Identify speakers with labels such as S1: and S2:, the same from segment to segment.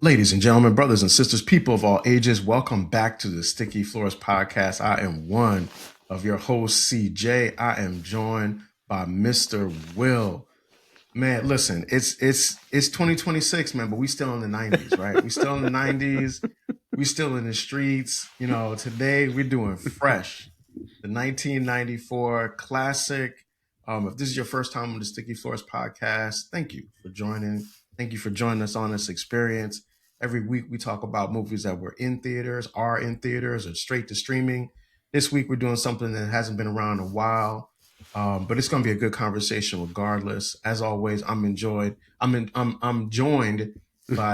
S1: Ladies and gentlemen, brothers and sisters, people of all ages, welcome back to the Sticky Floors podcast. I am one of your hosts, CJ. I am joined by Mr. Will. Man, listen, it's 2026, man, but we still in the 90s, right? We still in the 90s. We still in the streets. You know, today we're doing Fresh, the 1994 classic. If this is your first time on the Sticky Floors podcast, thank you for joining. Thank you for joining us on this experience. Every week we talk about movies that were in theaters, are in theaters, or straight to streaming. This week we're doing something that hasn't been around in a while, but it's going to be a good conversation regardless. As always, I'm joined by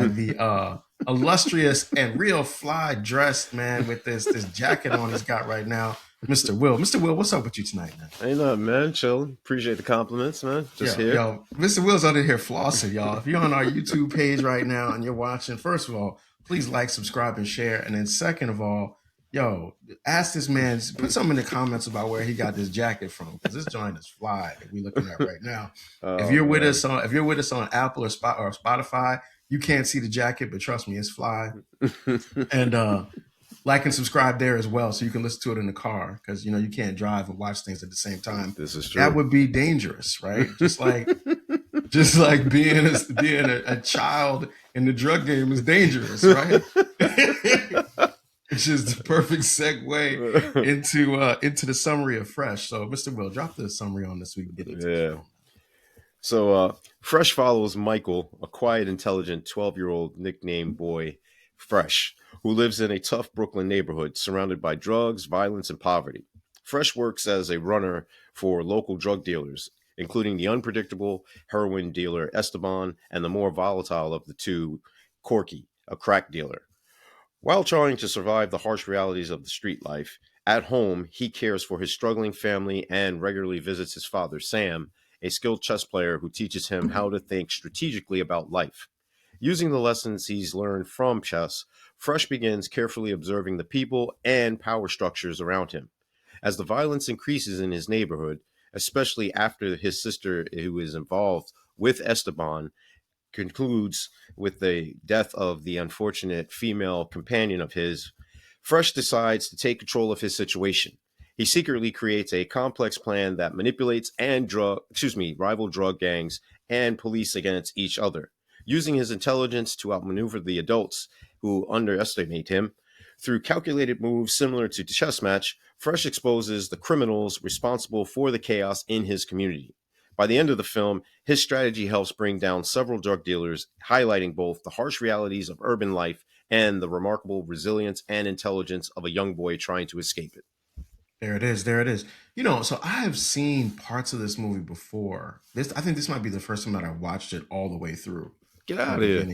S1: the illustrious and real fly dressed man with this jacket on he's got right now, Mr. Will. Mr. Will, what's up with you tonight, man?
S2: Ain't nothing, man. Chilling. Appreciate the compliments, man. Just here.
S1: Yo, Mr. Will's under here flossing, y'all. If you're on our YouTube page right now and you're watching, first of all, please like, subscribe, and share. And then second of all, yo, ask this man, put something in the comments about where he got this jacket from, because this joint is fly that we're looking at right now. If you're with us on Apple or Spotify, you can't see the jacket, but trust me, it's fly. And like and subscribe there as well, so you can listen to it in the car, because you know you can't drive and watch things at the same time.
S2: This is true.
S1: That would be dangerous, right? Just like being a child in the drug game is dangerous, right? It's just the perfect segue into the summary of Fresh. So, Mr. Will, drop the summary on this week. Get into
S2: Yeah. So, Fresh follows Michael, a quiet, intelligent 12-year-old nicknamed boy, Fresh, who lives in a tough Brooklyn neighborhood surrounded by drugs, violence, and poverty. Fresh works as a runner for local drug dealers, including the unpredictable heroin dealer Esteban and the more volatile of the two, Corky, a crack dealer. While trying to survive the harsh realities of the street life, at home he cares for his struggling family and regularly visits his father, Sam, a skilled chess player who teaches him how to think strategically about life. Using the lessons he's learned from chess, Fresh begins carefully observing the people and power structures around him. As the violence increases in his neighborhood, especially after his sister, who is involved with Esteban, concludes with the death of the unfortunate female companion of his, Fresh decides to take control of his situation. He secretly creates a complex plan that manipulates rival drug gangs and police against each other. Using his intelligence to outmaneuver the adults who underestimate him, through calculated moves similar to the chess match, Fresh exposes the criminals responsible for the chaos in his community. By the end of the film, his strategy helps bring down several drug dealers, highlighting both the harsh realities of urban life and the remarkable resilience and intelligence of a young boy trying to escape it.
S1: There it is. There it is. You know, so I have seen parts of this movie before. I think this might be the first time that I watched it all the way through.
S2: Get out of here.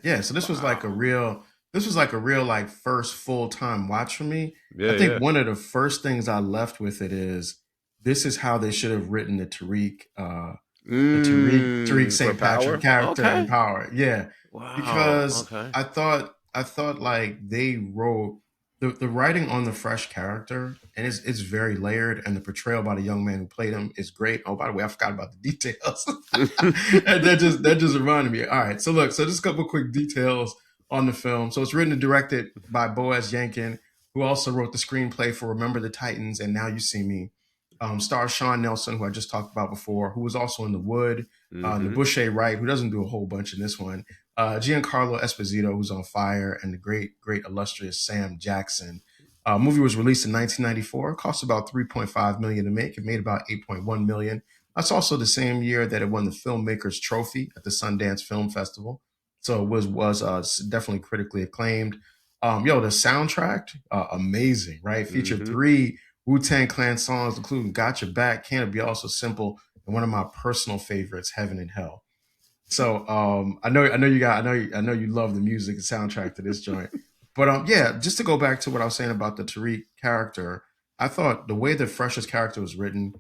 S1: Yeah. So this was like a real like first full time watch for me.
S2: Yeah,
S1: I think one of the first things I left with it is this is how they should have written the Tariq St. Patrick character in Power. Yeah.
S2: Wow.
S1: Because I thought like they wrote the writing on the Fresh character, and it's very layered, and the portrayal by the young man who played him is great. Oh, by the way, I forgot about the details. And that just reminded me. All right, so just a couple quick details on the film. So it's written and directed by Boaz Yankin, who also wrote the screenplay for Remember the Titans and Now You See Me. Stars Sean Nelson, who I just talked about before, who was also in The Wood. Nebuchadnezzar Wright, who doesn't do a whole bunch in this one. Giancarlo Esposito, who's on fire, and the great illustrious Sam Jackson. Movie was released in 1994. Cost about $3.5 million to make. It made about $8.1 million. That's also the same year that it won the Filmmakers Trophy at the Sundance Film Festival. So it was definitely critically acclaimed. The soundtrack, amazing, right? Featured 3 Wu-Tang Clan songs, including "Got Your Back," "Can It Be All So Simple," and one of my personal favorites, "Heaven and Hell." So I know you love the music and soundtrack to this joint. But just to go back to what I was saying about the Tariq character, I thought the way that Fresh's character was written,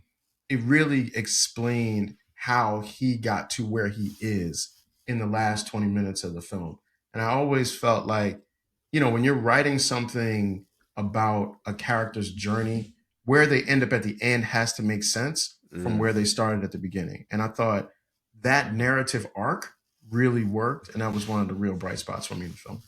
S1: it really explained how he got to where he is in the last 20 minutes of the film. And I always felt like, when you're writing something about a character's journey, where they end up at the end has to make sense from where they started at the beginning. And I thought that narrative arc really worked, and that was one of the real bright spots for me in the film.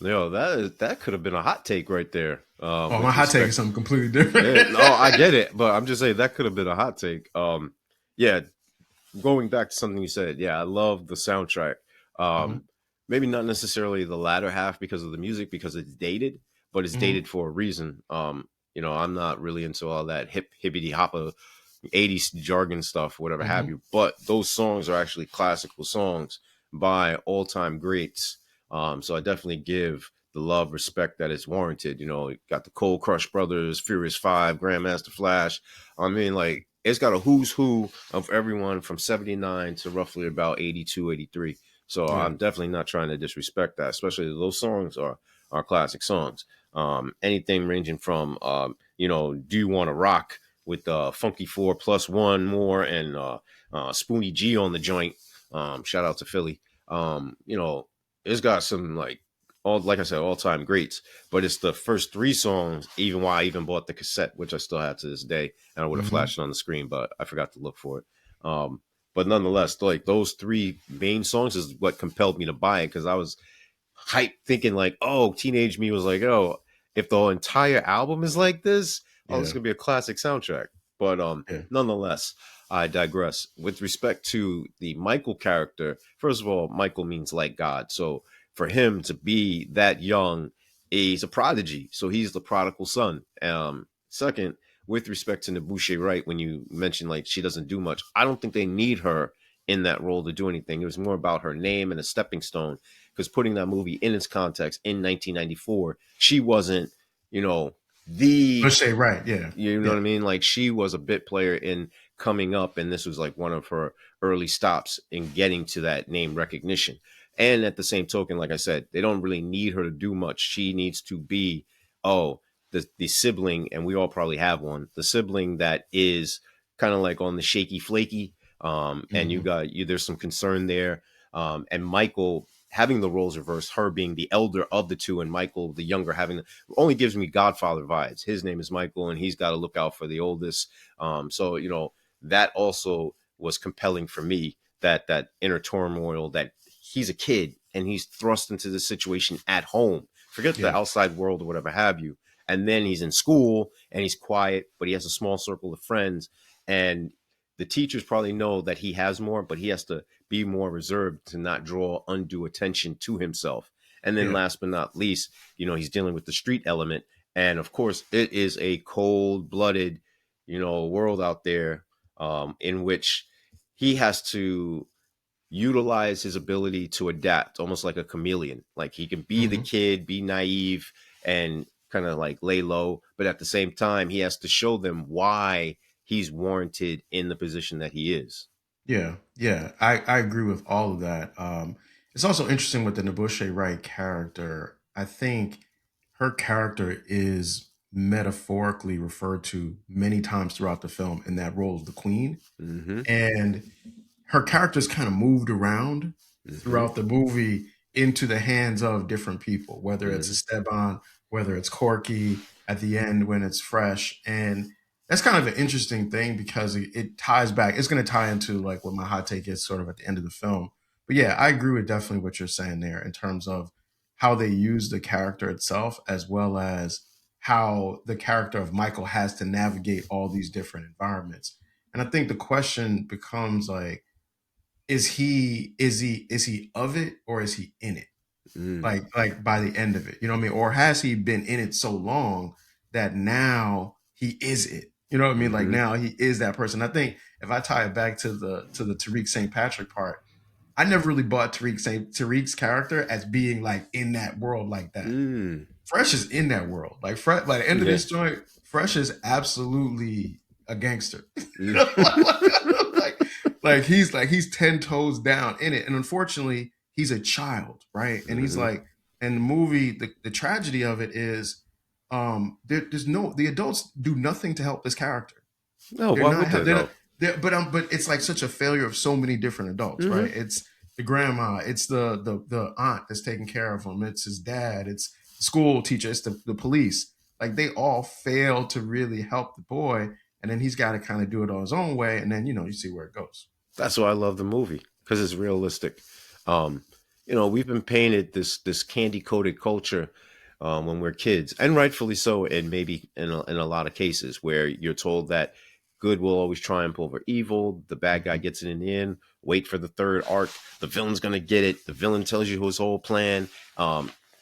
S2: Yo, that could have been a hot take right there.
S1: Oh, my
S2: With
S1: hot take
S2: respect,
S1: is something completely different.
S2: yeah, no, I get it, but I'm just saying that could have been a hot take. Yeah, going back to something you said, yeah, I love the soundtrack.
S1: Hmm.
S2: Maybe not necessarily the latter half because of the music, because it's dated, but it's
S1: Hmm.
S2: dated for a reason. I'm not really into all that hippity hoppa 80s jargon stuff, whatever have
S1: Hmm.
S2: you. But those songs are actually classical songs by all time greats. So I definitely give the love, respect that is warranted. You got the Cold Crush Brothers, Furious Five, Grandmaster Flash. I mean, like, it's got a who's who of everyone from 79 to roughly about 82, 83. So
S1: Yeah.
S2: I'm definitely not trying to disrespect that, especially those songs are classic songs. Anything ranging from, Do You Want to Rock with Funky 4 plus one more and Spoonie G on the joint. Shout out to Philly. It's got some like I said, all time greats. But it's the first three songs, even why I even bought the cassette, which I still have to this day, and I would have
S1: Hmm.
S2: flashed it on the screen, but I forgot to look for it. But nonetheless, like those three main songs is what compelled me to buy it because I was hyped thinking like, oh, teenage me was like, oh, if the entire album is like this, oh, this is
S1: Yeah.
S2: gonna be a classic soundtrack. But
S1: Yeah.
S2: nonetheless, I digress. With respect to the Michael character, first of all, Michael means like God. So for him to be that young, he's a prodigy. So he's the prodigal son. Second, with respect to Nabushe Wright, when you mentioned like she doesn't do much, I don't think they need her in that role to do anything. It was more about her name and a stepping stone because putting that movie in its context in 1994, she wasn't, you know, the,
S1: Let's say right. Yeah.
S2: you know what
S1: Yeah.
S2: I mean? Like she was a bit player in coming up, and this was like one of her early stops in getting to that name recognition. And at the same token, like I said, they don't really need her to do much. She needs to be, oh, the sibling, and we all probably have one, the sibling that is kind of like on the shaky flaky. And
S1: Hmm.
S2: there's some concern there. And Michael having the roles reversed, her being the elder of the two, and Michael the younger, having only gives me Godfather vibes. His name is Michael, and he's got to look out for the oldest. So that also was compelling for me. That inner turmoil that he's a kid and he's thrust into this situation at home. Forget the
S1: Yeah.
S2: outside world or whatever have you. And then he's in school and he's quiet, but he has a small circle of friends. And the teachers probably know that he has more, but he has to be more reserved to not draw undue attention to himself. And then
S1: Yeah.
S2: last but not least, he's dealing with the street element. And of course, it is a cold blooded, world out there in which he has to utilize his ability to adapt almost like a chameleon. Like he can be the
S1: Hmm.
S2: kid, be naive, and kind of like lay low. But at the same time, he has to show them why he's warranted in the position that he is.
S1: Yeah, yeah, I agree with all of that. It's also interesting with the Nabushe Wright character. I think her character is metaphorically referred to many times throughout the film in that role of the queen,
S2: Mm-hmm.
S1: and her character's kind of moved around
S2: Mm-hmm.
S1: throughout the movie into the hands of different people, whether it's
S2: Mm-hmm.
S1: Esteban, whether it's Corky at the end when it's fresh. And that's kind of an interesting thing because it ties back. It's going to tie into like what my hot take is sort of at the end of the film. But yeah, I agree with definitely what you're saying there in terms of how they use the character itself as well as how the character of Michael has to navigate all these different environments. And I think the question becomes like, is he of it or is he in it?
S2: Mm-hmm.
S1: Like by the end of it, you know what I mean? Or has he been in it so long that now he is it? You know what I mean? Like
S2: Mm-hmm.
S1: now he is that person. I think if I tie it back to the Tariq St. Patrick part, I never really bought Tariq's character as being like in that world like that.
S2: Mm.
S1: Fresh is in that world. Like Fresh, by the end of
S2: Yeah.
S1: this joint, Fresh is absolutely a gangster. You know,
S2: Mm-hmm.
S1: like, like he's 10 toes down in it. And unfortunately, he's a child, right? And he's like, and the movie, the tragedy of it is, there's no the adults do nothing to help this character.
S2: No,
S1: They're
S2: why
S1: not.
S2: would they
S1: They're not.
S2: though?
S1: But it's like such a failure of so many different adults, right?
S2: Mm-hmm.
S1: It's the grandma, it's the aunt that's taking care of him, it's his dad, it's the school teacher, it's the police. Like they all fail to really help the boy, and then he's got to kind of do it on his own way, and then you see where it goes.
S2: That's why I love the movie because it's realistic. Um, we've been painted this candy coated culture when we're kids, and rightfully so. And maybe in a lot of cases where you're told that good will always triumph over evil. The bad guy
S1: Mhm.
S2: gets it in the end. Wait for the third arc. The villain's gonna get it. The villain tells you his whole plan.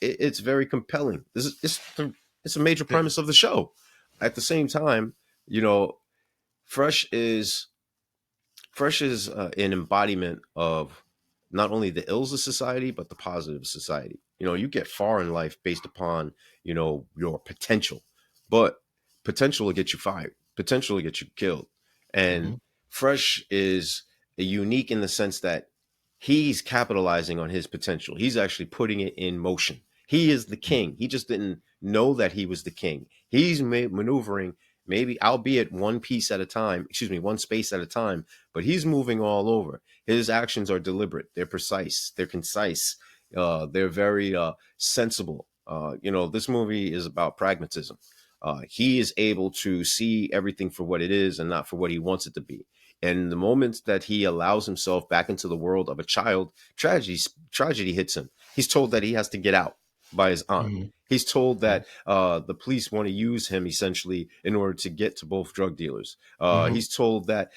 S2: It's very compelling. It's a major
S1: Yeah.
S2: premise of the show. At the same time, you know, Fresh is Fresh is an embodiment of not only the ills of society, but the positive society. You get far in life based upon, your potential, but potential will get you fired, potential will get you killed. And
S1: Mhm.
S2: Fresh is unique in the sense that he's capitalizing on his potential. He's actually putting it in motion. He is the king. He just didn't know that he was the king. He's maneuvering, maybe, albeit one piece at a time, excuse me, one space at a time, but he's moving all over. His actions are deliberate. They're precise. They're concise. They're very sensible. This movie is about pragmatism. He is able to see everything for what it is and not for what he wants it to be. And the moment that he allows himself back into the world of a child, tragedy hits him. He's told that he has to get out by his aunt.
S1: Mhm.
S2: He's told
S1: Mhm.
S2: that the police want to use him essentially in order to get to both drug dealers.
S1: Mhm.
S2: He's told that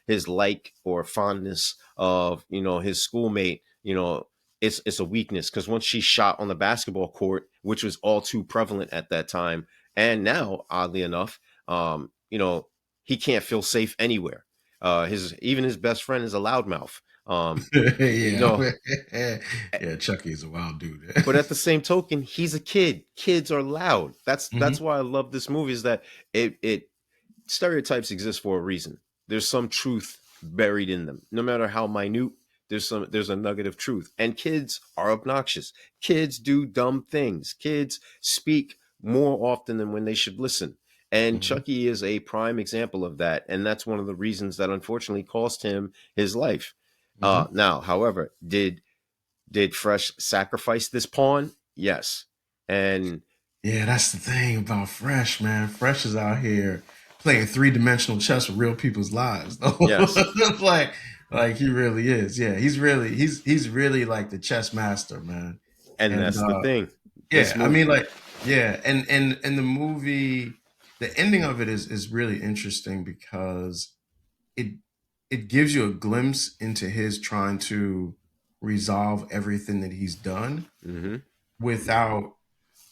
S2: his like or fondness of his schoolmate, it's a weakness because once she's shot on the basketball court, which was all too prevalent at that time, and now oddly enough, he can't feel safe anywhere. His best friend is a loudmouth. You
S1: Yeah.
S2: know,
S1: Yeah. Chucky's a wild dude.
S2: but at the same token, he's a kid. Kids are loud. That's
S1: Mhm.
S2: why I love this movie. Is that it stereotypes exist for a reason. There's some truth buried in them. No matter how minute, there's a nugget of truth. And kids are obnoxious. Kids do dumb things. Kids speak more often than when they should listen. And
S1: Mhm.
S2: Chucky is a prime example of that. And that's one of the reasons that unfortunately cost him his life.
S1: Mhm.
S2: Now, however, did Fresh sacrifice this pawn? Yes. And
S1: Yeah, that's the thing about Fresh, man. Fresh is out here playing three-dimensional chess with real people's lives.
S2: yes.
S1: like, like he really is. Yeah, he's really like the chess master, man.
S2: And
S1: And
S2: that's the thing. This
S1: yeah, I
S2: movie.
S1: mean, like, yeah, and the movie, the ending of it is really interesting because it it gives you a glimpse into his trying to resolve everything that he's done
S2: Hmm.
S1: without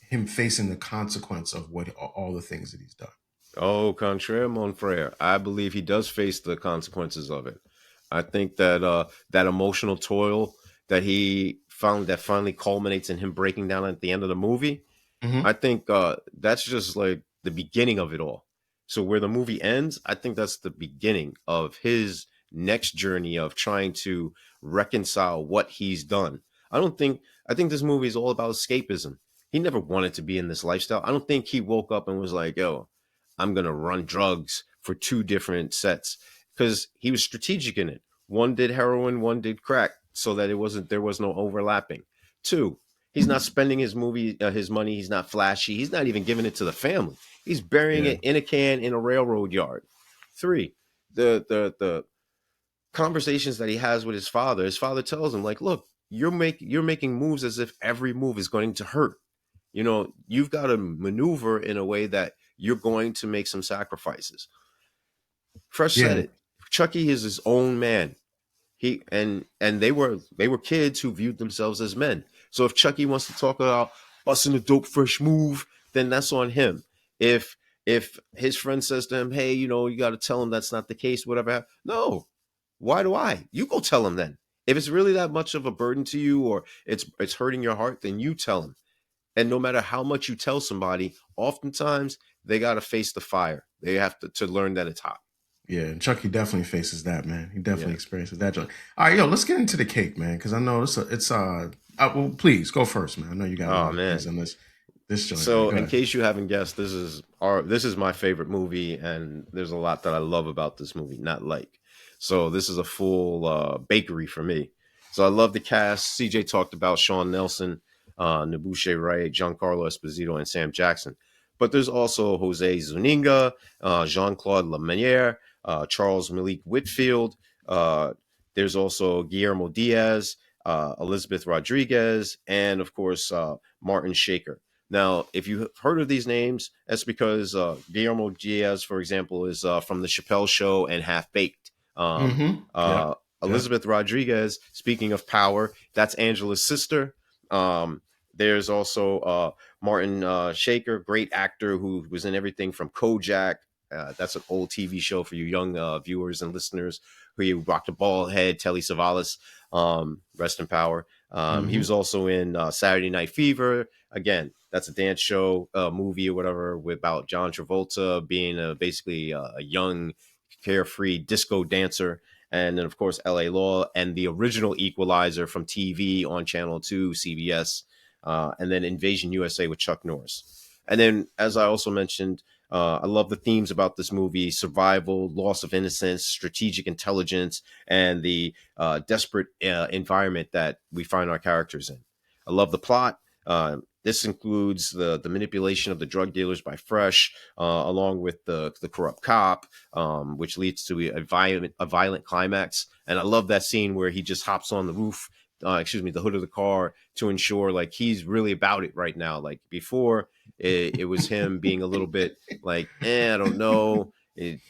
S1: him facing the consequence of what all the things that he's done.
S2: Au contraire, mon frere. I believe he does face the consequences of it. I think that that emotional toil that he found that finally culminates in him breaking down at the end of the movie. I
S1: Hmm.
S2: think that's just like the beginning of it all. So where the movie ends, I think that's the beginning of his next journey of trying to reconcile what he's done. I don't think I think this movie is all about escapism. He never wanted to be in this lifestyle. I don't think he woke up and was like, "Yo, I'm gonna run drugs for two different sets," because he was strategic in it. One did heroin, one did crack, so that there was no overlapping. Two, he's not spending his money. He's not flashy. He's not even giving it to the family. He's burying
S1: Yeah,
S2: it in a can in a railroad yard. Three, the conversations that he has with his father. His father tells him, like, look, you're making moves as if every move is going to hurt. You've got to maneuver in a way that you're going to make some sacrifices. Fresh said
S1: yeah,
S2: it. Chucky is his own man. And they were kids who viewed themselves as men. So if Chucky wants to talk about busting a dope fresh move, then that's on him. If if his friend says to him, "Hey, you got to tell him that's not the case," whatever. No, why do I? You go tell him then. If it's really that much of a burden to you, or it's hurting your heart, then you tell him. And no matter how much you tell somebody, oftentimes they got to face the fire. They have to learn that it's hot.
S1: yeah. And Chucky definitely faces that, man. He definitely
S2: Yeah.
S1: experiences that joint. All right, yo, let's get into the cake, man, because I know well, please go first, man. I know you got a
S2: Oh
S1: lot of things
S2: man.
S1: on this joint, man.
S2: So,
S1: Go
S2: in
S1: ahead.
S2: case you haven't guessed, this is my favorite movie, and there's a lot that I love about this movie. Not like, so this is a full bakery for me. So I love the cast. CJ talked about Sean Nelson, Nabushe Wright, Giancarlo Esposito, and Sam Jackson. But there's also Jose Zuniga, Jean Claude Lemaitre, Charles Malik Whitfield. Uh, There's also Guillermo Diaz, Elizabeth Rodriguez, and of course Martin Shaker. Now, if you've heard of these names, that's because Guillermo Diaz, for example, is from the Chappelle Show and Half Baked.
S1: Yep. Yep.
S2: Elizabeth Rodriguez, speaking of power, that's Angela's sister. Um, there's also Martin Shaker, great actor who was in everything from Kojak. That's an old TV show for you young viewers and listeners who you rocked a bald head, Telly Savalas, rest in power. He was
S1: Hmm.
S2: also in Saturday Night Fever. Again, that's a dance show movie or whatever about John Travolta being basically a young, carefree disco dancer. And then, of course, LA Law and the original Equalizer from TV on Channel 2, CBS, and then Invasion USA with Chuck Norris. And then, as I also mentioned, I love the themes about this movie: survival, loss of innocence, strategic intelligence, and the desperate environment that we find our characters in. I love the plot. This includes the manipulation of the drug dealers by Fresh, along with the corrupt cop, which leads to a violent climax. And I love that scene where he just hops on the roof, the hood of the car to ensure like he's really about it right now. Like before, it was him being a little bit like, I don't know,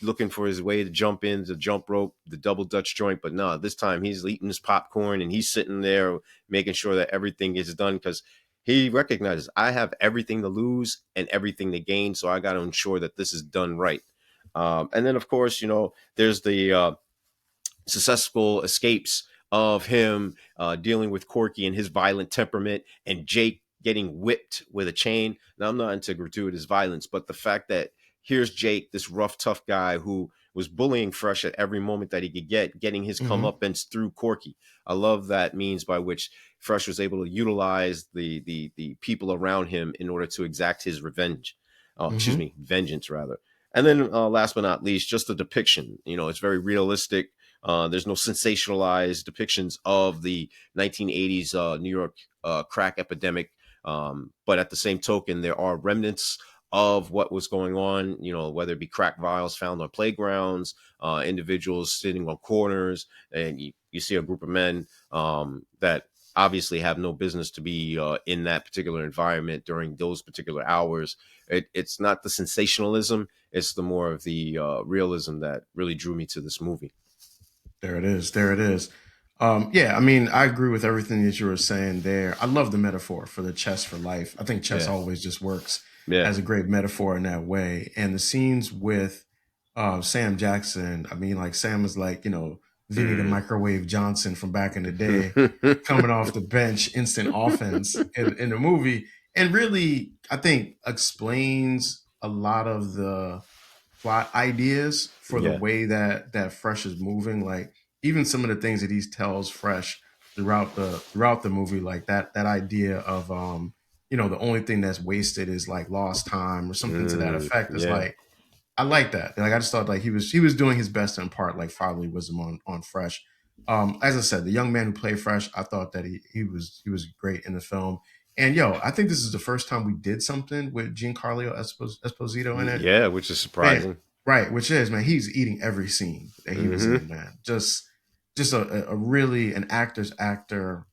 S2: looking for his way to jump in the jump rope, the double Dutch joint. But no, this time he's eating his popcorn and he's sitting there making sure that everything is done because he recognizes I have everything to lose and everything to gain. So I got to ensure that this is done right. And then, of course, there's the successful escapes of him dealing with Corky and his violent temperament, and Jake getting whipped with a chain. Now, I'm not into gratuitous violence, but the fact that here's Jake, this rough, tough guy who was bullying Fresh at every moment that he could getting his
S1: Hmm.
S2: comeuppance through Corky. I love that means by which Fresh was able to utilize the people around him in order to exact his revenge.
S1: Hmm.
S2: Vengeance rather. And then last but not least, just the depiction. It's very realistic. There's no sensationalized depictions of the 1980s New York crack epidemic. But at the same token, there are remnants of what was going on, whether it be crack vials found on playgrounds, individuals sitting on corners, and you see a group of men that obviously have no business to be in that particular environment during those particular hours. It's not the sensationalism, it's the more of the realism that really drew me to this movie.
S1: There it is. There it is. Yeah, I mean, I agree with everything that you were saying there. I love the metaphor for the chess for life. I think chess
S2: Yeah.
S1: always just works
S2: Yeah.
S1: as a great metaphor in that way. And the scenes with Sam Jackson, I mean, like Sam is like, Vinny the
S2: Mm.
S1: Microwave Johnson from back in the day, coming off the bench, instant offense in the movie. And really, I think explains a lot of the plot ideas for the
S2: Yeah.
S1: way that Fresh is moving. Like even some of the things that he tells Fresh throughout the movie, like that idea of the only thing that's wasted is like lost time or something to that
S2: Mm.
S1: effect. Is
S2: Yeah.
S1: like I like that. Like I just thought like he was doing his best to impart like fatherly wisdom on Fresh. As I said, the young man who played Fresh, I thought that he was great in the film. And I think this is the first time we did something with Giancarlo Esposito in it.
S2: Yeah, which is
S1: Man,
S2: surprising.
S1: right, which is, man, he's eating every scene that he was
S2: Hmm.
S1: in, man. Just a really an actor's actor.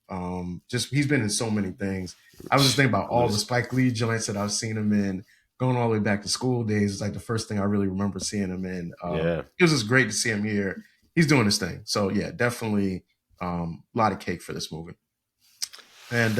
S1: Just he's been in so many things. I was just thinking about all the
S2: List.
S1: Spike Lee joints that I've seen him in, going all the way back to school days. It's like the first thing I really remember seeing him in.
S2: Yeah.
S1: It was just great to see him here. He's doing his thing. So yeah, definitely a lot of cake for this movie. And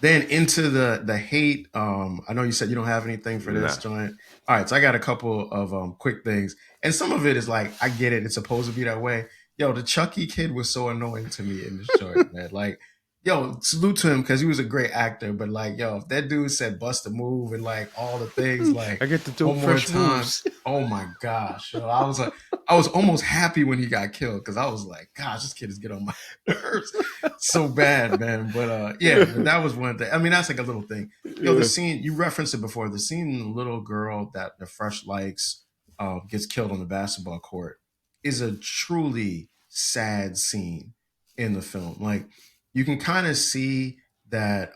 S1: then into the hate. I know you said you don't have anything for this
S2: Nah.
S1: joint. All right, so I got a couple of quick things, and some of it is like I get it; it's supposed to be that way. Yo, the Chucky kid was so annoying to me in this joint, man. Like, yo, salute to him because he was a great actor, but like, yo, if that dude said "bust a move" and like all the things, like
S2: I get to do
S1: one more
S2: fresh
S1: time.
S2: moves.
S1: Oh my gosh, yo, I was almost happy when he got killed because I was like, gosh, this kid is getting on my nerves so bad, man. But yeah, but that was one thing. I mean, that's like a little thing. Yo, the
S2: Yeah.
S1: scene you referenced it before. The scene the little girl that the Fresh likes gets killed on the basketball court is a truly sad scene in the film. Like you can kind of see that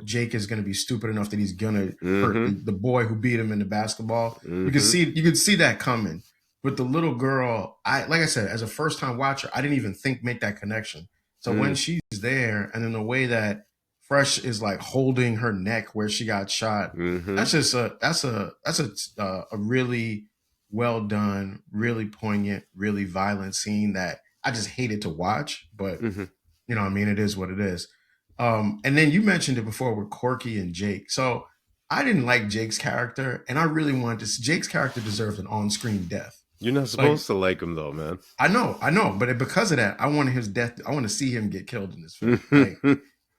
S1: Jake is going to be stupid enough that he's going to hurt
S2: Hmm.
S1: the boy who beat him in the basketball.
S2: Hmm.
S1: You could see that coming. with the little girl, I like I said, as a first time watcher, I didn't even think make that connection. So when
S2: Mm,
S1: she's there, and then the way that Fresh is like holding her neck where she got shot,
S2: mm-hmm.
S1: that's just a really well done, really poignant, really violent scene that I just hated to watch. But
S2: Mm-hmm.
S1: you know, what I mean, it is what it is. And then you mentioned it before with Corky and Jake. So I didn't like Jake's character, and I really wanted to. Jake's character deserved an on-screen death.
S2: You're not
S1: Like
S2: supposed to like him though, man.
S1: I know, but because of that, I wanted his death. I want to see him get killed in this film. Like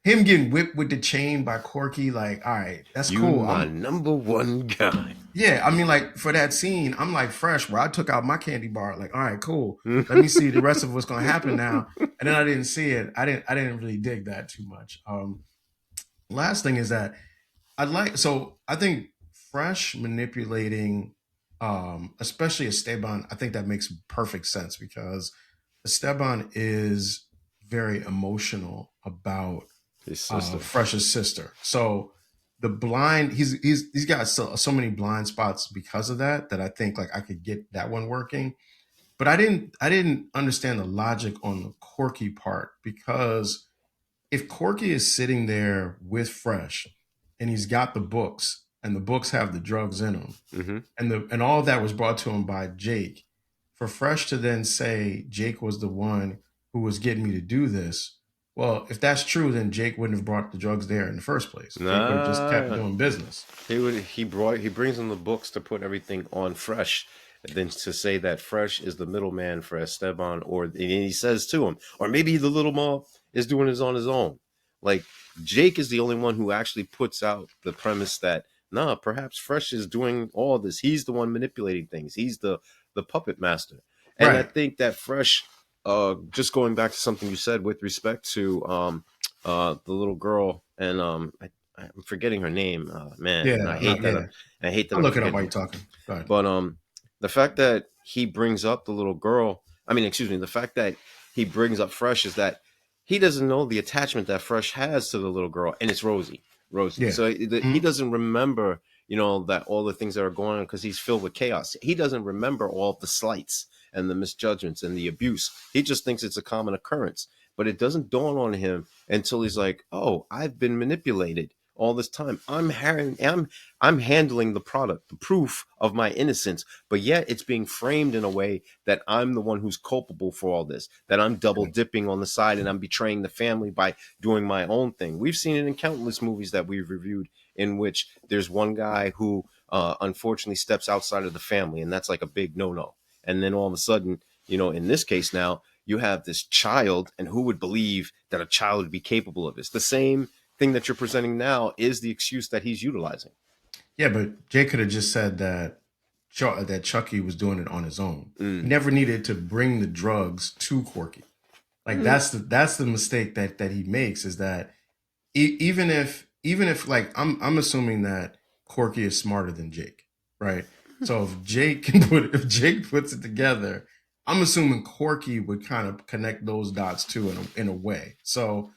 S1: him getting whipped with the chain by Corky. Like, all right, that's
S2: You
S1: cool.
S2: my number one guy.
S1: Yeah, I mean, like for that scene, I'm like Fresh, where I took out my candy bar. Like, all right, cool. Let me see the rest of what's going to happen now. And then I didn't see it. I didn't really dig that too much. Last thing is that I think Fresh manipulating, especially Esteban, I think that makes perfect sense because Esteban is very emotional about
S2: His sister.
S1: Fresh's sister. So the blind, he's got so many blind spots because of that that I think like I could get that one working. But I didn't understand the logic on the Corky part because if Corky is sitting there with Fresh and he's got the books and the books have the drugs in them
S2: Mm-hmm.
S1: and all of that was brought to him by Jake, for Fresh to then say Jake was the one who was getting me to do this, well, if that's true, then Jake wouldn't have brought the drugs there in the first place. Jake would have just kept
S2: Nah.
S1: doing business.
S2: He brings him the books to put everything on Fresh, and then to say that Fresh is the middleman for Esteban, or and he says to him, or maybe the little mall is doing this on his own. Like Jake is the only one who actually puts out the premise that nah, perhaps Fresh is doing all this. He's the one manipulating things. He's the puppet master. And I
S1: Right.
S2: think that Fresh, just going back to something you said with respect to the little girl and I'm forgetting her name, man, and
S1: Yeah. No, yeah.
S2: I hate that
S1: I'll
S2: I'm
S1: look it up while
S2: forgetting
S1: you're
S2: it.
S1: talking. Go ahead.
S2: But the fact that he brings up the little girl, I mean, excuse me, the fact that he brings up Fresh is that he doesn't know the attachment that Fresh has to the little girl, and it's Rosie.
S1: Yeah.
S2: So he
S1: Mhm.
S2: doesn't remember, that all the things that are going on because he's filled with chaos. He doesn't remember all of the slights and the misjudgments and the abuse. He just thinks it's a common occurrence. But it doesn't dawn on him until he's like, "Oh, I've been manipulated all this time. I'm handling the product, the proof of my innocence, but yet it's being framed in a way that I'm the one who's culpable for all this, that I'm double
S1: Yeah.
S2: dipping on the side and I'm betraying the family by doing my own thing." We've seen it in countless movies that we've reviewed in which there's one guy who unfortunately steps outside of the family, and that's like a big no-no. And then all of a sudden, in this case now, you have this child, and who would believe that a child would be capable of this? The same thing that you're presenting now is the excuse that he's utilizing.
S1: Yeah, but Jay could have just said that that Chucky was doing it on his own. He
S2: Mm.
S1: never needed to bring the drugs to Corky. Like
S2: Mm.
S1: that's the mistake that he makes is that even if like I'm assuming that Corky is smarter than Jake, right? So if Jake puts it together, I'm assuming Corky would kind of connect those dots too in a way. So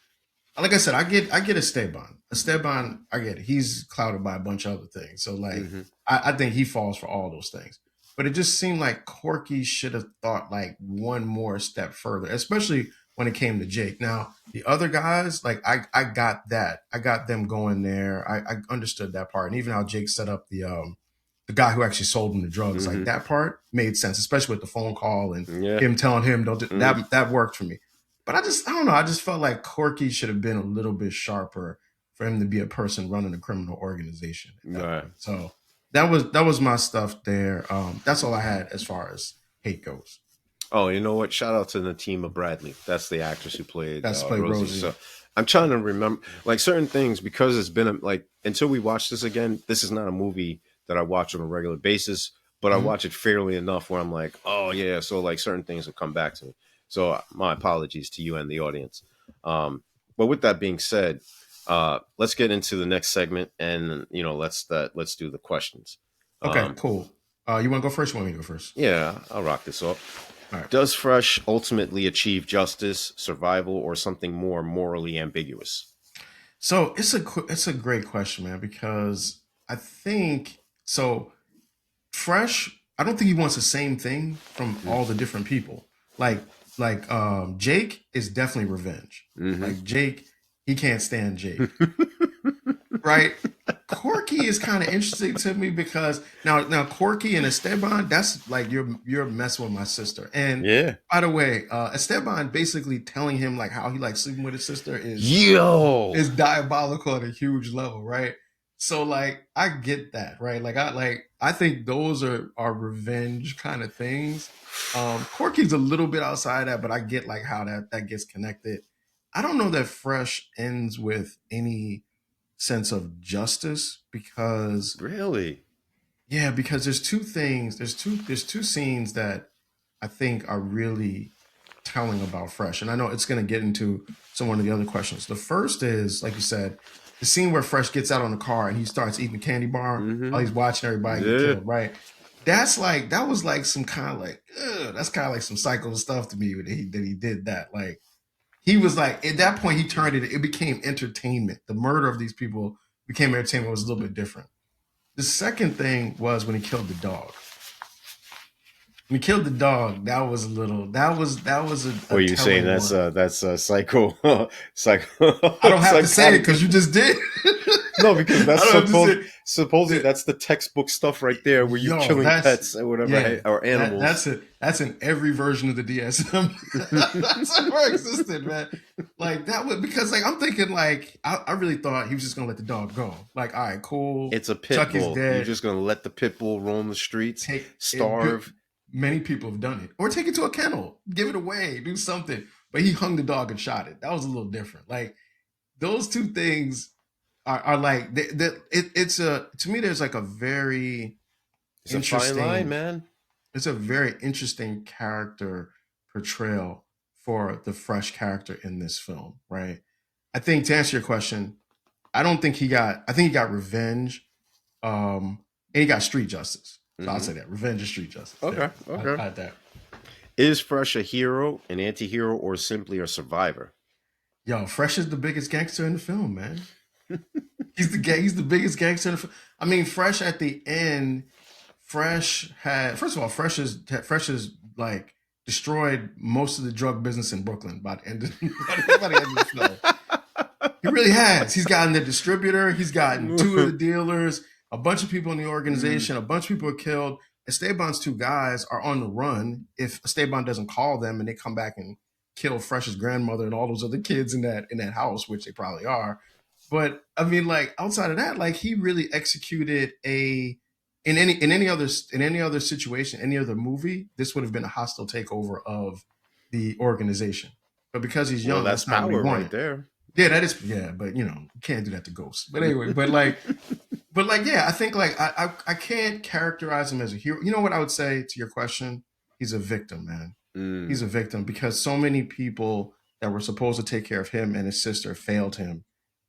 S1: like I said, I get Esteban. Esteban, I get it. He's clouded by a bunch of other things. So like
S2: Mm-hmm.
S1: I think he falls for all those things. But it just seemed like Corky should have thought like one more step further, especially when it came to Jake. Now, the other guys, like I got that. I got them going there. I understood that part. And even how Jake set up the guy who actually sold him the drugs, like
S2: Mm-hmm.
S1: that part made sense, especially with the phone call and
S2: Yeah.
S1: him telling him don't do,
S2: Mm.
S1: that worked for me. But I don't know. I just felt like Corky should have been a little bit sharper for him to be a person running a criminal organization at
S2: All
S1: that
S2: right.
S1: point. So that was my stuff there. That's all I had as far as hate goes.
S2: Oh, you know what? Shout out to Natima Bradley. That's the actress who played
S1: That's played
S2: Rosie.
S1: Rosie.
S2: So I'm trying to remember like certain things because it's been like until we watch this again. This is not a movie that I watch on a regular basis, but I
S1: Mhm.
S2: watch it fairly enough where I'm like, oh yeah. So like certain things will come back to me. So my apologies to you and the audience. But with that being said, let's get into the next segment, and let's do the questions.
S1: Okay,
S2: Um,
S1: cool. You want to go first? You want me to go first?
S2: yeah, I'll rock this off.
S1: All right.
S2: Does Fresh ultimately achieve justice, survival, or something more morally ambiguous?
S1: So it's a great question, man, because I think so. Fresh. I don't think he wants the same thing from all the different people. Like Jake is definitely revenge.
S2: Mm-hmm.
S1: Like Jake, he can't stand Jake, right? Corky is kind of interesting to me because now Corky and Esteban, that's like you're messing with my sister. And
S2: Yeah.
S1: by the way, Esteban basically telling him like how he likes sleeping with his sister
S2: Yo.
S1: is diabolical at a huge level, right? So like I get that, right? I think those are revenge kind of things. Corky's a little bit outside that, but I get like how that gets connected. I don't know that Fresh ends with any sense of justice because
S2: Really?
S1: yeah, because there's two things, there's two scenes that I think are really telling about Fresh. And I know it's gonna get into some one of the other questions. The first is, like you said, the scene where Fresh gets out on the car and he starts eating a candy bar
S2: Mm-hmm.
S1: while he's watching everybody get
S2: Yeah.
S1: killed, right? That was like some kind of like, that's kind of like some psycho stuff to me that he did that. Like he was like, at that point, he turned it became entertainment. The murder of these people became entertainment. It was a little bit different. The second thing was when he killed the dog. When he killed the dog, that was a little. That was
S2: What
S1: a
S2: are you saying?
S1: telling one.
S2: That's psycho,
S1: I don't have to say it
S2: psychotic.
S1: because you just did.
S2: No, because
S1: I
S2: that's
S1: don't have to say it.
S2: supposedly that's the textbook stuff right there, where you're
S1: Yo,
S2: killing
S1: that's
S2: pets or whatever,
S1: yeah.
S2: or animals.
S1: That's it. That's in every version of the DSM that's ever existed, man. Like that would because like I'm thinking like I really thought he was just gonna let the dog go. Like, all right, cool.
S2: It's a pit
S1: Chucky's
S2: bull.
S1: dead.
S2: You're just gonna let the pit bull roam the streets,
S1: Take
S2: starve.
S1: Many people have done it, or take it to a kennel, give it away, do something. But he hung the dog and shot it. That was a little different. Like those two things are like it's a to me. There's like a very
S2: It's a fine line,
S1: interesting.
S2: man.
S1: It's a very interesting character portrayal for the Fresh character in this film, right? I think to answer your question, I don't think he got. I think he got revenge, and he got street justice. So I'll
S2: Mm-hmm.
S1: say that revenge and street justice.
S2: Okay,
S1: I
S2: okay.
S1: had that.
S2: Is Fresh a hero, an anti-hero, or simply a survivor?
S1: Yo, Fresh is the biggest gangster in the film, man. He's the biggest gangster in the film. I mean, Fresh at the end, Fresh had first of all, Fresh is like destroyed most of the drug business in Brooklyn by the end of, by the end of the film. He really has. He's gotten the distributor. He's gotten two of the dealers. A bunch of people in the organization. A bunch of people are killed. Esteban's two guys are on the run. If Esteban doesn't call them and they come back and kill Fresh's grandmother and all those other kids in that house, which they probably are. But I mean, like outside of that, like he really executed in any other situation, any other movie, this would have been a hostile takeover of the organization. But because he's
S2: Well,
S1: young,
S2: that's
S1: that's not what he
S2: power right
S1: wanted.
S2: there.
S1: Yeah, that is. Yeah, but you can't do that to ghosts. But anyway, yeah, I think like I can't characterize him as a hero. You know what I would say to your question? He's a victim, man.
S2: Mm.
S1: He's a victim because so many people that were supposed to take care of him and his sister failed him,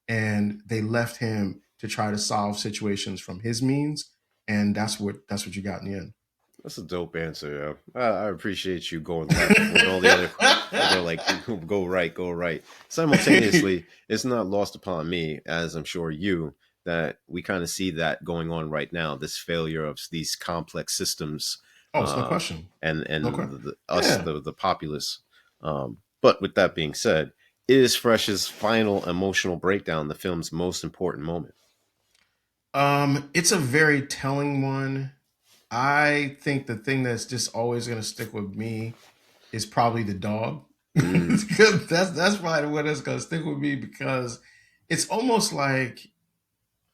S1: and they left him to try to solve situations from his means, and that's what you got in the end.
S2: That's a dope answer. Yo. I appreciate you going left when all the other they're like go right, go right. Simultaneously, it's not lost upon me, as I'm sure you, that we kind of see that going on right now. This failure of these complex systems,
S1: Oh, it's no question.
S2: and
S1: No question.
S2: us,
S1: Yeah.
S2: the populace. But with that being said, is Fresh's final emotional breakdown the film's most important moment?
S1: It's a very telling one. I think the thing that's just always going to stick with me is probably the dog.
S2: Mm.
S1: That's probably the one that's going to stick with me because it's almost like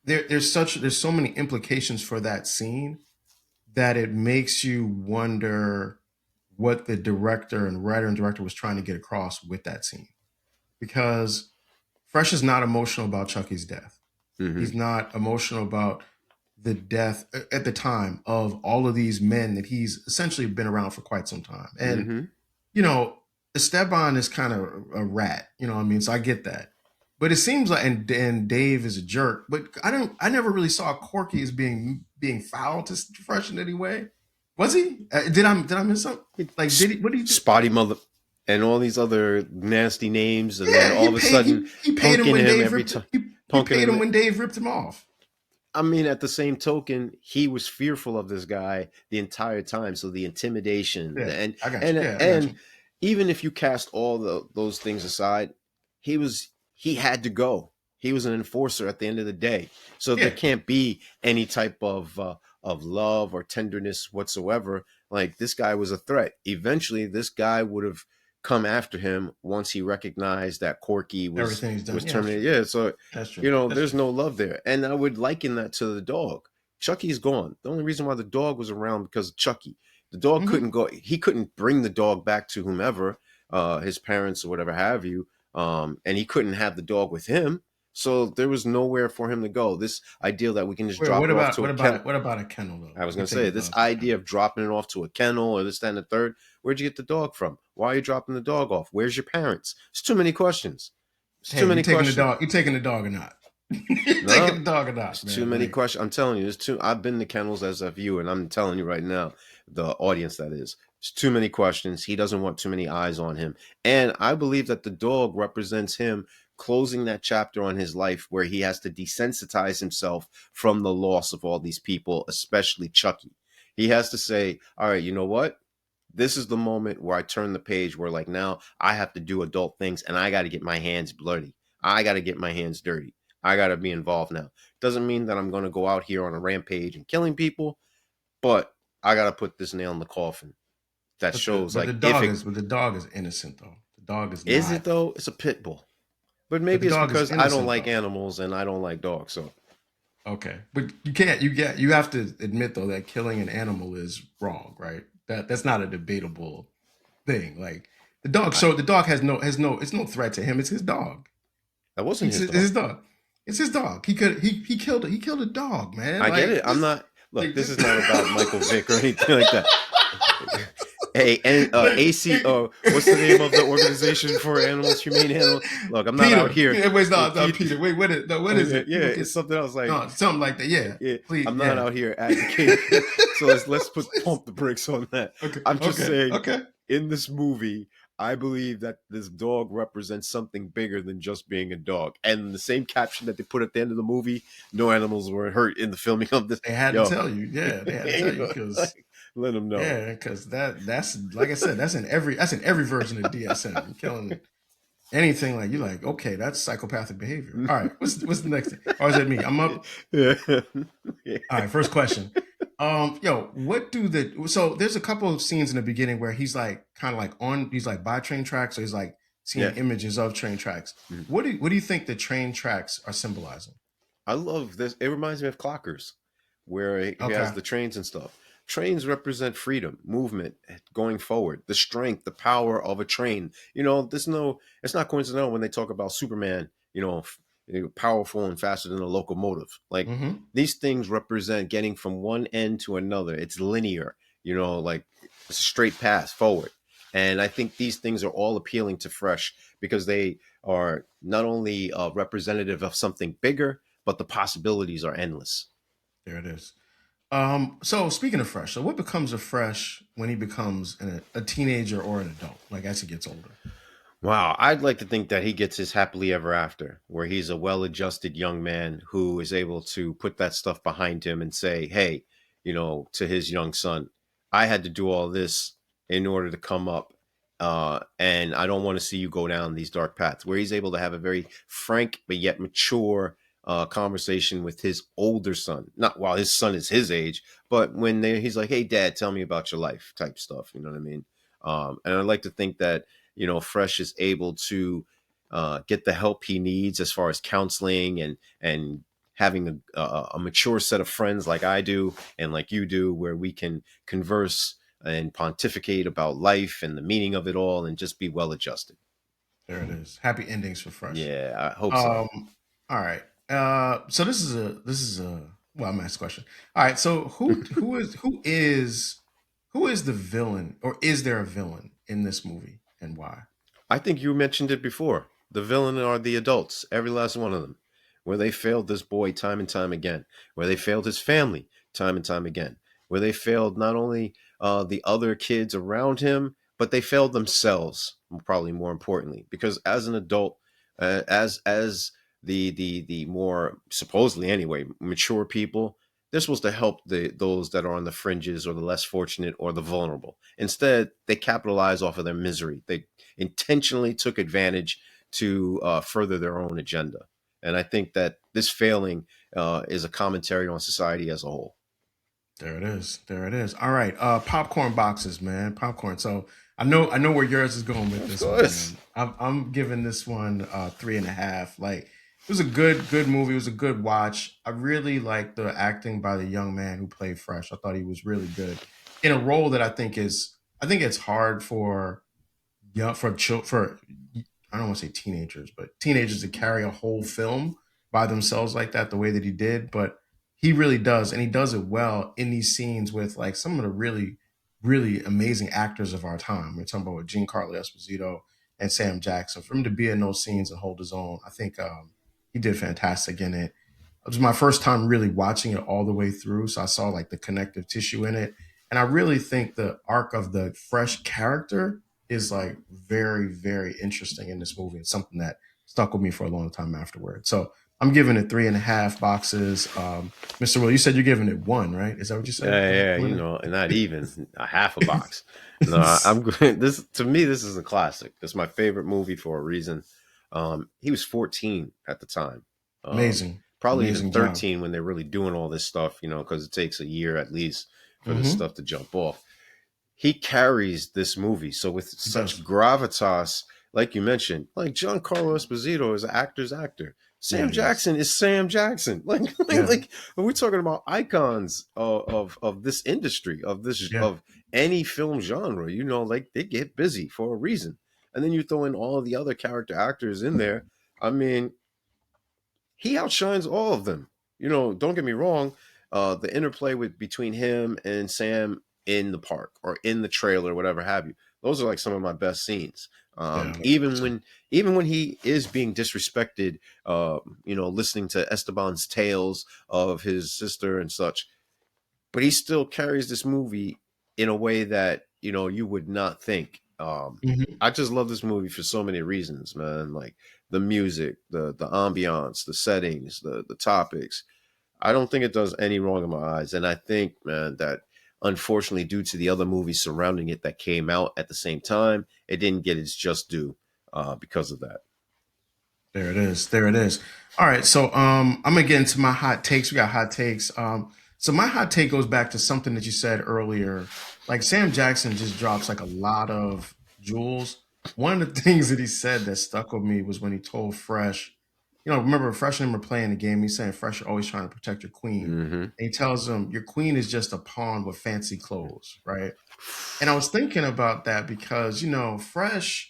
S1: there's so many implications for that scene that it makes you wonder what the director and writer and director was trying to get across with that scene. Because Fresh is not emotional about Chucky's death.
S2: Hmm.
S1: He's not emotional about the death at the time of all of these men that he's essentially been around for quite some time. And,
S2: Hmm.
S1: you know, Esteban is kind of a rat, you know what I mean? So I get that. But it seems like and Dave is a jerk, but I never really saw Corky as being foul to Fresh in any way. Was he? Did I miss something? Like did he what did he do?
S2: Spotty mother and all these other nasty names, and
S1: Yeah,
S2: then all of a sudden
S1: he paid him
S2: punking
S1: when
S2: him
S1: Dave
S2: every
S1: ripped
S2: time,
S1: he
S2: punking
S1: paid him
S2: him.
S1: when Dave ripped him off.
S2: I mean, at the same token, he was fearful of this guy the entire time. So the intimidation,
S1: Yeah,
S2: and
S1: I got you.
S2: and
S1: Yeah, I got
S2: and
S1: you.
S2: even if you cast all those things aside, he had to go. He was an enforcer at the end of the day. So there
S1: Yeah,
S2: can't be any type of love or tenderness whatsoever. Like this guy was a threat. Eventually, this guy would have come after him once he recognized that Corky
S1: everything's
S2: was
S1: done. Yeah, that's true.
S2: terminated. Yeah, so
S1: That's true. That's
S2: there's
S1: true.
S2: no love there. And I would liken that to the dog. Chucky's gone. The only reason why the dog was around because of Chucky. The dog
S1: Hmm.
S2: couldn't go. He couldn't bring the dog back to whomever, his parents or whatever have you. And he couldn't have the dog with him. So there was nowhere for him to go. This idea that we can just
S1: Wait,
S2: drop it off to a kennel.
S1: what about a kennel though?
S2: I was
S1: We
S2: going to
S1: taking
S2: say
S1: the
S2: this
S1: dog to a
S2: idea
S1: kennel.
S2: of dropping it off to a kennel or this, that, and the third. Where'd you get the dog from? Why are you dropping the dog off? Where's your parents? It's too many questions. It's too
S1: Hey,
S2: many questions.
S1: you taking the dog or not? You taking
S2: No,
S1: the dog or
S2: it's
S1: not,
S2: too
S1: man?
S2: many
S1: Like,
S2: questions. I'm telling you, there's too. I've been to kennels as a viewer, and I'm telling you right now, the audience that is, it's too many questions. He doesn't want too many eyes on him, and I believe that the dog represents him closing that chapter on his life where he has to desensitize himself from the loss of all these people, especially Chucky. He has to say, "All right, you know what? This is the moment where I turn the page where like now I have to do adult things and I got to get my hands bloody. I got to get my hands dirty. I got to be involved now. Doesn't mean that I'm going to go out here on a rampage and killing people, but I got to put this nail in the coffin. That shows like if it
S1: but the dog is innocent though. The dog is
S2: is it
S1: not.
S2: though, it's a pit bull. But
S1: But the
S2: maybe it's
S1: dog is
S2: because I don't
S1: innocent
S2: like
S1: though.
S2: animals and I don't like dogs. So
S1: Okay, but you have to admit though that killing an animal is wrong, right? That's not a debatable thing. Like the dog,
S2: I,
S1: so the dog it's no threat to him. It's his dog.
S2: that wasn't his
S1: It's
S2: dog.
S1: his dog. It's his dog. He killed a dog, man.
S2: I get it.
S1: Like
S2: I'm
S1: this
S2: not. Look,
S1: like
S2: this
S1: this.
S2: is not about Michael Vick or anything like that. Hey, and AC, what's the name of the organization for animals, humane animal? Look, I'm not out
S1: Peter.
S2: here.
S1: Wait,
S2: Yeah,
S1: it's not Peter. Wait, what is no, what is
S2: yeah,
S1: it?
S2: yeah,
S1: People
S2: it's
S1: get
S2: something else. Like,
S1: no, something like that. Yeah.
S2: yeah,
S1: Please,
S2: I'm not
S1: yeah.
S2: out here advocating. So let's pump the brakes on that.
S1: Okay,
S2: I'm just
S1: okay,
S2: saying,
S1: okay.
S2: in this movie, I believe that this dog represents something bigger than just being a dog. And the same caption that they put at the end of the movie, no animals were hurt in the filming of this.
S1: They had to
S2: Yo,
S1: tell you. Yeah, they had to tell you because
S2: let them know.
S1: yeah, because that's like I said, that's in every version of DSM. You're killing anything like you're like, okay, that's psychopathic behavior. All right, what's the next thing? Or is it me? I'm up.
S2: Yeah. Yeah.
S1: All right, first question. Yo, what do the so there's a couple of scenes in the beginning where he's like kind of like on he's like by train tracks, so he's like seeing
S2: Yeah.
S1: images of train tracks.
S2: Mhm.
S1: What do you think the train tracks are symbolizing?
S2: I love this. It reminds me of Clockers, where he has
S1: Okay.
S2: the trains and stuff. Trains represent freedom, movement, going forward, the strength, the power of a train. It's not coincidental when they talk about Superman, powerful and faster than a locomotive. Like
S1: Mm-hmm.
S2: these things represent getting from one end to another. It's linear, like it's a straight path forward. And I think these things are all appealing to Fresh because they are not only representative of something bigger, but the possibilities are endless.
S1: There it is. So speaking of Fresh, so what becomes of Fresh when he becomes a teenager or an adult, like as he gets older?
S2: Wow, I'd like to think that he gets his happily ever after, where he's a well adjusted young man who is able to put that stuff behind him and say, hey, to his young son, I had to do all this in order to come up. And I don't want to see you go down these dark paths, where he's able to have a very frank but yet mature conversation with his older son. Not while his son is his age, but when he's like, hey, dad, tell me about your life type stuff. You know what I mean? And I'd like to think that Fresh is able to get the help he needs as far as counseling and having a mature set of friends like I do and like you do, where we can converse and pontificate about life and the meaning of it all and just be well adjusted.
S1: There it is. Happy endings for Fresh.
S2: Yeah, I hope so.
S1: Um, all right. So this is a well, I'm asking a question. All right. So who is the villain, or is there a villain in this movie, and why?
S2: I think you mentioned it before. The villain are the adults, every last one of them, where they failed this boy time and time again, where they failed his family time and time again, where they failed not only the other kids around him, but they failed themselves, probably more importantly, because as an adult, as the more supposedly anyway mature people. They're supposed to help those that are on the fringes or the less fortunate or the vulnerable. Instead, they capitalize off of their misery. They intentionally took advantage to further their own agenda. And I think that this failing is a commentary on society as a whole.
S1: There it is. There it is. All right. Popcorn boxes, man. Popcorn. So I know where yours is going with
S2: Of
S1: this one,
S2: course.
S1: man. I'm giving this one 3.5. Like, it was a good movie. It was a good watch. I really like the acting by the young man who played Fresh. I thought he was really good in a role that I think it's hard for young for I don't want to say teenagers, but teenagers to carry a whole film by themselves like that, the way that he did. But he really does, and he does it well in these scenes with like some of the really amazing actors of our time. We're talking about Giancarlo Esposito and Sam Jackson. For him to be in those scenes and hold his own, I think he did fantastic in it. It was my first time really watching it all the way through, so I saw like the connective tissue in it, and I really think the arc of the Fresh character is like very interesting in this movie. It's something that stuck with me for a long time afterward. So I'm giving it 3.5 boxes. Mr. Will, you said you're giving it one, right? Is that what you said?
S2: Yeah, yeah, you
S1: One?
S2: know, and not even a half a box. No, I'm good. This to me, this is a classic. It's my favorite movie for a reason. He was 14 at the time, um,
S1: Amazing,
S2: probably even
S1: amazing job.
S2: 13 when they're really doing all this stuff. You know, because it takes a year at least for this
S1: Mm-hmm.
S2: stuff to jump off. He carries this movie so with
S1: He
S2: such
S1: does.
S2: gravitas, like you mentioned, like Giancarlo Esposito is an actor's actor.
S1: Yeah,
S2: Sam
S1: he is.
S2: Jackson is Sam Jackson.
S1: Yeah,
S2: Like we're talking about icons of this industry,
S1: yeah.
S2: of any film genre. You know, like they get busy for a reason, and then you throw in all of the other character actors in there. I mean, he outshines all of them. You know, don't get me wrong. The interplay with between him and Sam in the park or in the trailer, whatever have you, those are like some of my best scenes.
S1: Yeah, 100%.
S2: Even when he is being disrespected, you know, listening to Esteban's tales of his sister and such, but he still carries this movie in a way that you know you would not think.
S1: Hmm.
S2: I just love this movie for so many reasons, man. Like the music, the ambiance, the settings, the topics. I don't think it does any wrong in my eyes, and I think, man, that unfortunately, due to the other movies surrounding it that came out at the same time, it didn't get its just due because of that.
S1: There it is. There it is. All right. So I'm gonna get into my hot takes. We got hot takes. So my hot take goes back to something that you said earlier. Like Sam Jackson just drops like a lot of jewels. One of the things that he said that stuck with me was when he told Fresh, remember Fresh and him were playing the game. He's saying Fresh, you're always trying to protect your queen.
S2: Mm-hmm.
S1: And he tells him, your queen is just a pawn with fancy clothes, right? And I was thinking about that because, Fresh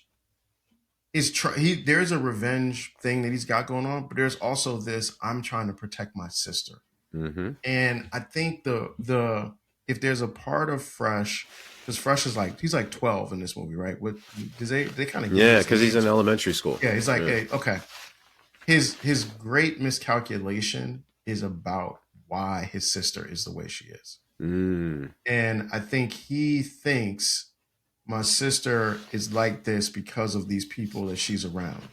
S1: there's a revenge thing that he's got going on, but there's also this I'm trying to protect my sister.
S2: Mm-hmm.
S1: And I think the if there's a part of Fresh, because Fresh is like he's like 12 in this movie, right? What does they kind of give
S2: Yeah,
S1: his
S2: because he's in
S1: age?
S2: elementary school.
S1: Yeah, he's like,
S2: Yeah.
S1: hey, okay. His great miscalculation is about why his sister is the way she is.
S2: Mm.
S1: And I think he thinks my sister is like this because of these people that she's around.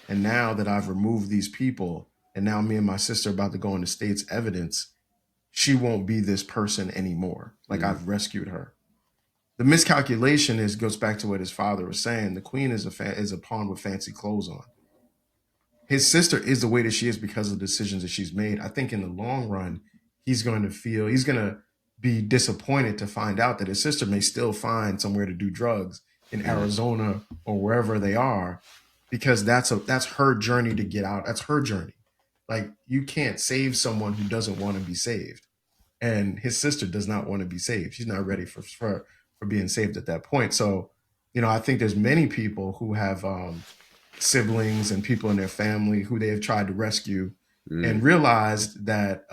S1: And now that I've removed these people, and now me and my sister are about to go into state's evidence, she won't be this person anymore. Like
S2: Mm.
S1: I've rescued her. The miscalculation is goes back to what his father was saying. The queen is is a pawn with fancy clothes on. His sister is the way that she is because of the decisions that she's made. I think in the long run, he's going to be disappointed to find out that his sister may still find somewhere to do drugs in
S2: Mm.
S1: Arizona or wherever they are, because that's her journey to get out. That's her journey. Like you can't save someone who doesn't want to be saved, and his sister does not want to be saved. She's not ready for being saved at that point. So, I think there's many people who have siblings and people in their family who they have tried to rescue and
S2: Mm.
S1: realized that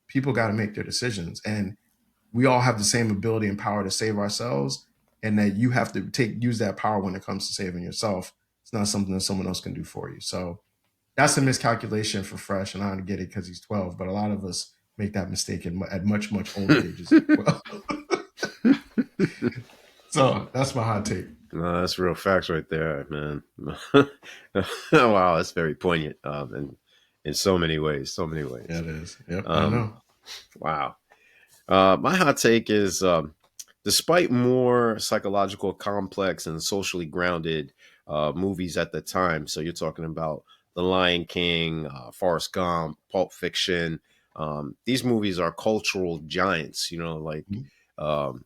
S1: people got to make their decisions, and we all have the same ability and power to save ourselves, and that you have to use that power when it comes to saving yourself. It's not something that someone else can do for you. So that's a miscalculation for Fresh, and I don't get it because he's 12, but a lot of us make that mistake at much older ages as well. So that's my hot take.
S2: No, that's real facts right there, man. Wow, that's very poignant. And in so many ways, so many
S1: Yeah,
S2: ways.
S1: it is. Yep, I
S2: Um,
S1: know.
S2: wow. My hot take is, despite more psychological, complex, and socially grounded movies at the time, so you're talking about The Lion King, Forrest Gump, Pulp Fiction. These movies are cultural giants. You know, like
S1: Mhm.
S2: um,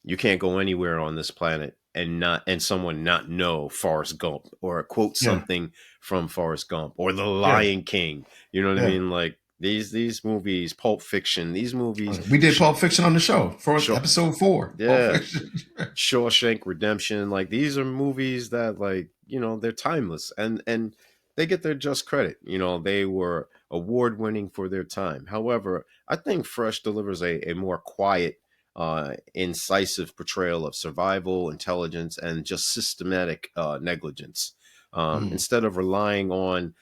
S2: you can't go anywhere on this planet and someone not know Forrest Gump or quote
S1: Yeah,
S2: something from Forrest Gump or The
S1: yeah,
S2: Lion King. You know what I
S1: yeah.
S2: mean? Like these movies, Pulp Fiction, these movies.
S1: We did Pulp Fiction on the show for
S2: Shaw,
S1: episode 4. Pulp
S2: yeah,
S1: Fiction.
S2: Shawshank Redemption. Like these are movies that, like, you know, they're timeless and they get their just credit. You know, they were award winning for their time. However, I think Fresh delivers a more quiet, incisive portrayal of survival, intelligence, and just systematic negligence.
S1: Mm,
S2: Instead of relying on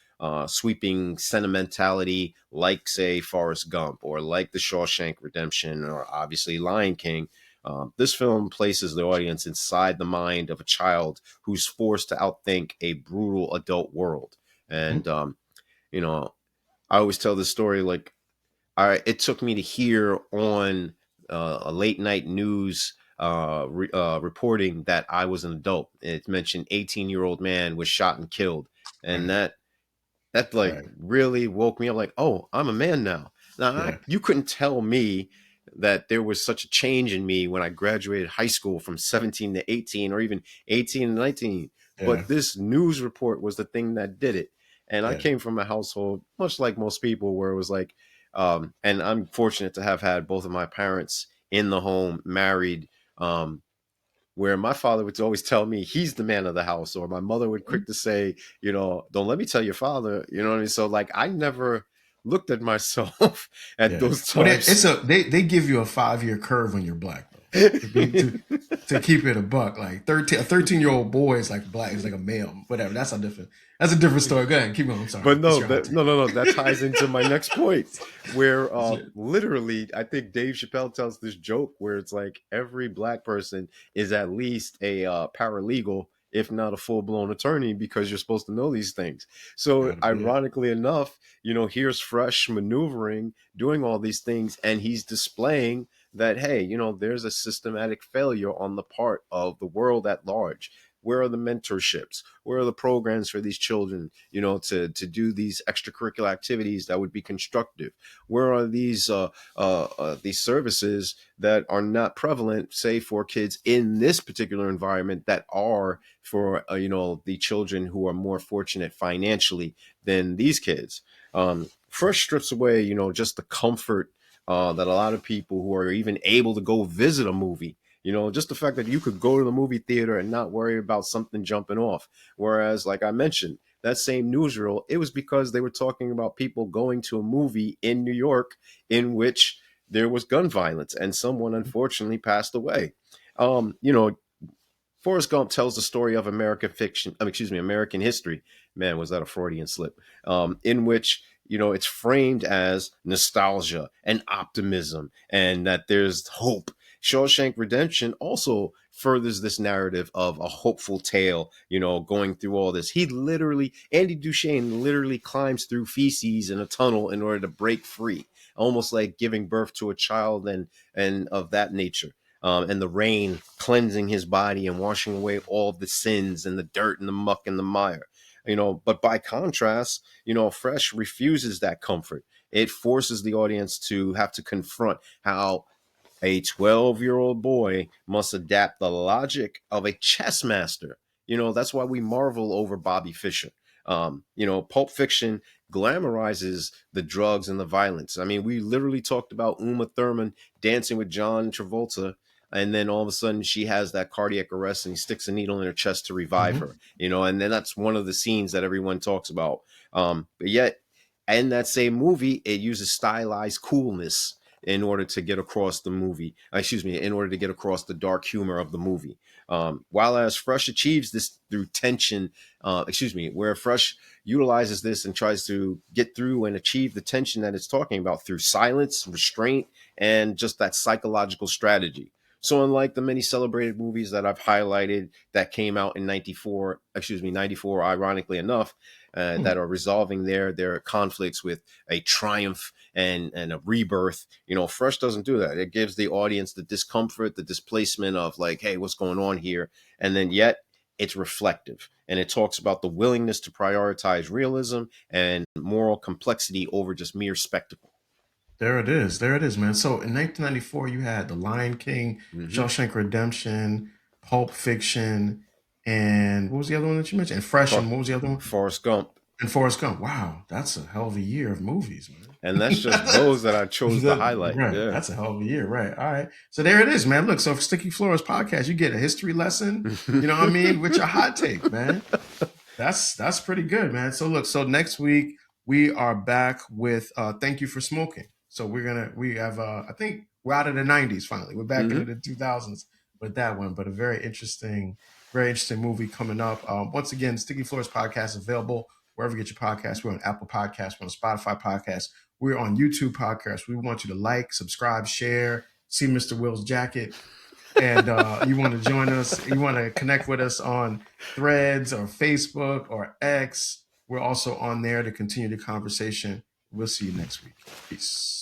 S2: sweeping sentimentality like, say, Forrest Gump or like The Shawshank Redemption or obviously Lion King, this film places the audience inside the mind of a child who's forced to outthink a brutal adult world.
S1: mhm.
S2: And, you know, I always tell this story like, it took me to hear on a late night news reporting that I was an adult. It mentioned 18-year-old man was shot and killed. And
S1: Right,
S2: that like
S1: right.
S2: really woke me up like, oh, I'm a man now.
S1: Yeah,
S2: You couldn't tell me that there was such a change in me when I graduated high school from 17 to 18 or even 18 to 19.
S1: yeah,
S2: But this news report was the thing that did it. And I
S1: yeah.
S2: came from a household, much like most people, where it was like, and I'm fortunate to have had both of my parents in the home, married. Where my father would always tell me he's the man of the house, or my mother would quick to say, you know, don't let me tell your father, you know what I mean? So like I never looked at myself at
S1: Yeah.
S2: those
S1: Well,
S2: times.
S1: they give you a 5-year curve when you're black though. To keep it a buck, like 13-year-old boy is like black, is like a male, whatever. That's a different story. Go ahead, keep going. I'm sorry.
S2: But
S1: It's
S2: no,
S1: your hot
S2: that
S1: take.
S2: no, no, no. That ties into my next point, where
S1: That's it.
S2: literally, I think Dave Chappelle tells this joke where it's like every black person is at least a paralegal, if not a full blown attorney, because you're supposed to know these things. So,
S1: Gotta be it.
S2: ironically enough, you know, here's Fresh maneuvering, doing all these things, and he's displaying that, hey, you know, there's a systematic failure on the part of the world at large. Where are the mentorships? Where are the programs for these children, you know, to do these extracurricular activities that would be constructive? Where are these services that are not prevalent, say, for kids in this particular environment that are for you know, the children who are more fortunate financially than these kids? First strips away, you know, just the comfort that a lot of people who are even able to go visit a movie, you know, just the fact that you could go to the movie theater and not worry about something jumping off. Whereas, like I mentioned, that same newsreel, it was because they were talking about people going to a movie in New York in which there was gun violence and someone unfortunately passed away. You know, Forrest Gump tells the story of American fiction, excuse me, American history. Man, was that a Freudian slip? In which, you know, it's framed as nostalgia and optimism and that there's hope. Shawshank Redemption also furthers this narrative of a hopeful tale, you know, going through all this. Andy Duchesne literally climbs through feces in a tunnel in order to break free, almost like giving birth to a child and of that nature, and the rain cleansing his body and washing away all the sins and the dirt and the muck and the mire. You know, but by contrast, you know, Fresh refuses that comfort. It forces the audience to have to confront how a 12-year-old boy must adapt the logic of a chess master. You know, that's why we marvel over Bobby Fischer. You know, Pulp Fiction glamorizes the drugs and the violence. I mean, we literally talked about Uma Thurman dancing with John Travolta, and then all of a sudden she has that cardiac arrest and he sticks a needle in her chest to revive
S1: Hmm.
S2: her, you know, and then that's one of the scenes that everyone talks about. But yet, in that same movie, it uses stylized coolness in order to get across the movie, excuse me, in order to get across the dark humor of the movie. While as Fresh achieves this through tension, where Fresh utilizes this and tries to get through and achieve the tension that it's talking about through silence, restraint, and just that psychological strategy. So unlike the many celebrated movies that I've highlighted that came out in 94, ironically enough, that are resolving their conflicts with a triumph and a rebirth. Fresh doesn't do that. It gives the audience the discomfort, the displacement of like, hey, what's going on here? And then yet it's reflective, and it talks about the willingness to prioritize realism and moral complexity over just mere spectacle.
S1: There it is. There it is, man. So in 1994, you had The Lion King,
S2: Mm-hmm.
S1: Shawshank Redemption, Pulp Fiction, and what was the other one that you mentioned? And Fresh,
S2: For-
S1: and what was the other one?
S2: Forrest Gump.
S1: And Forrest Gump. Wow, that's a hell of a year of movies,
S2: And that's
S1: man.
S2: just those that I chose to highlight.
S1: Right,
S2: Yeah.
S1: that's a hell of a year, right? All right, so there it is, man. Look, so for Sticky Floors podcast, you get a history lesson. You know what I mean? With your hot take, man. That's pretty good, man. So look, so next week we are back with Thank You for Smoking. So we have I think we're out of the 90s finally. We're back into
S2: Mm-hmm.
S1: the 2000s with that one, but a very interesting movie coming up. Once again, Sticky Floors podcast available wherever you get your podcasts. We're on Apple Podcasts, we're on Spotify Podcasts, we're on YouTube Podcasts. We want you to like, subscribe, share, see Mr. Will's jacket, and you want to join us, you want to connect with us on Threads or Facebook or X. We're also on there to continue the conversation. We'll see you next week. Peace.